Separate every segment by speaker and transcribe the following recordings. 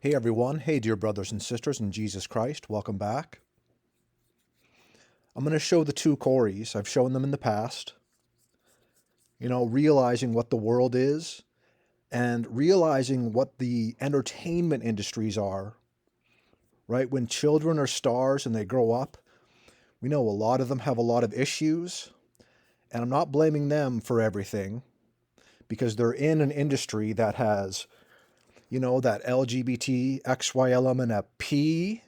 Speaker 1: Hey everyone, hey dear brothers and sisters in Jesus Christ, welcome back. I'm going to show the two Corys. I've shown them in the past. Realizing what the world is and realizing what the entertainment industries are, right? When children are stars and they grow up, we know a lot of them have a lot of issues, and I'm not blaming them for everything because they're in an industry that has, that LGBT, XYLM, and a P,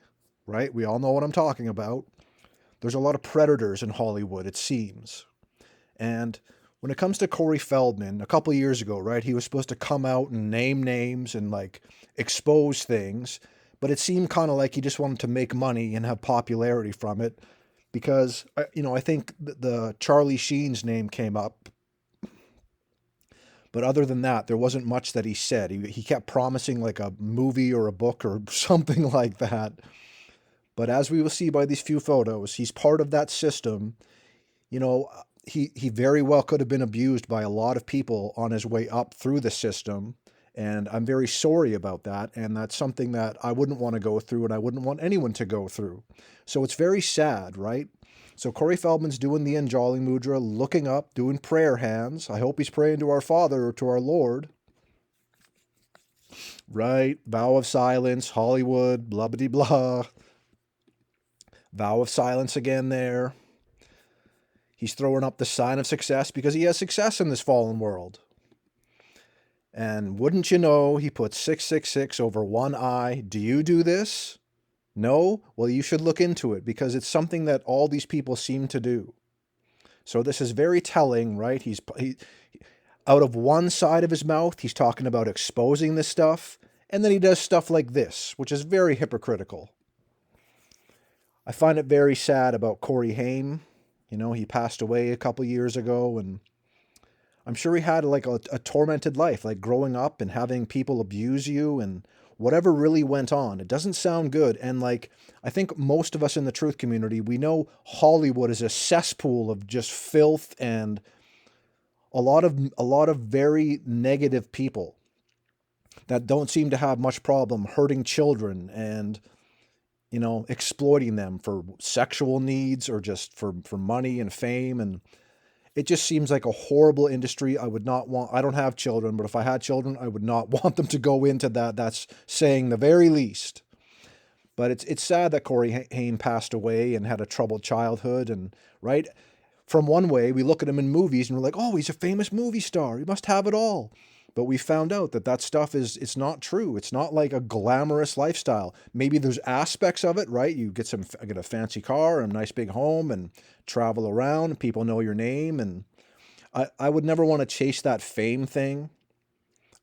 Speaker 1: right? We all know what I'm talking about. There's a lot of predators in Hollywood, it seems. And when it comes to Corey Feldman, a couple of years ago, right, he was supposed to come out and name names and expose things, but it seemed kind of like he just wanted to make money and have popularity from it because, I think the Charlie Sheen's name came up. But other than that, there wasn't much that he said. He kept promising like a movie or a book or something like that. But as we will see by these few photos, he's part of that system. You know, he very well could have been abused by a lot of people on his way up through the system. And I'm very sorry about that. And that's something that I wouldn't want to go through and I wouldn't want anyone to go through. So it's very sad, right? So Corey Feldman's doing the Anjali Mudra, looking up, doing prayer hands. I hope he's praying to our Father or to our Lord. Right? Vow of silence, Hollywood, blah, blah, blah. Vow of silence again there. He's throwing up the sign of success because he has success in this fallen world. And wouldn't you know, he put 666 over one eye. Do you do this? No? Well, you should look into it because it's something that all these people seem to do. So this is very telling, right? He out of one side of his mouth, he's talking about exposing this stuff, and then he does stuff like this, which is very hypocritical. I find it very sad about Corey Haim. He passed away a couple years ago, and I'm sure he had like a tormented life, like growing up and having people abuse you and whatever really went on. It doesn't sound good. And I think most of us in the truth community, we know Hollywood is a cesspool of just filth and a lot of very negative people that don't seem to have much problem hurting children and exploiting them for sexual needs or just for money and fame. And it just seems like a horrible industry. I don't have children, but if I had children, I would not want them to go into that. That's saying the very least. But it's sad that Corey Haim passed away and had a troubled childhood. And right from one way, we look at him in movies and we're like, oh, he's a famous movie star. He must have it all. But we found out that stuff it's not true. It's not like a glamorous lifestyle. Maybe there's aspects of it, right? You get a fancy car and a nice big home and travel around and people know your name. And I would never want to chase that fame thing.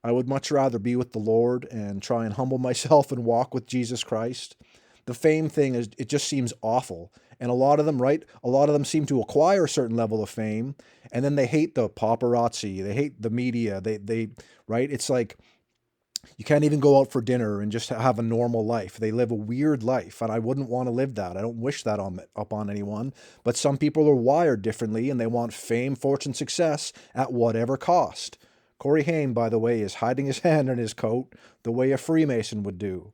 Speaker 1: I would much rather be with the Lord and try and humble myself and walk with Jesus Christ. The fame thing it just seems awful. And a lot of them, right? A lot of them seem to acquire a certain level of fame and then they hate the paparazzi. They hate the media. They right? It's like you can't even go out for dinner and just have a normal life. They live a weird life, and I wouldn't want to live that. I don't wish that upon anyone. But some people are wired differently, and they want fame, fortune, success at whatever cost. Corey Haim, by the way, is hiding his hand in his coat the way a Freemason would do.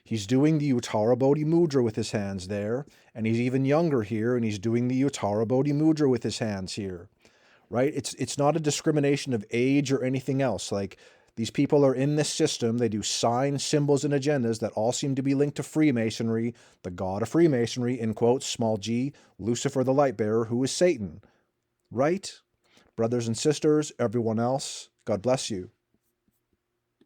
Speaker 1: He's doing the Uttara Bodhi Mudra with his hands there, and he's even younger here, and he's doing the Uttara Bodhi Mudra with his hands here. Right? It's not a discrimination of age or anything else. Like, these people are in this system. They do signs, symbols, and agendas that all seem to be linked to Freemasonry, the god of Freemasonry, in quotes, small g, Lucifer the light bearer, who is Satan. Right? Brothers and sisters, everyone else, God bless you.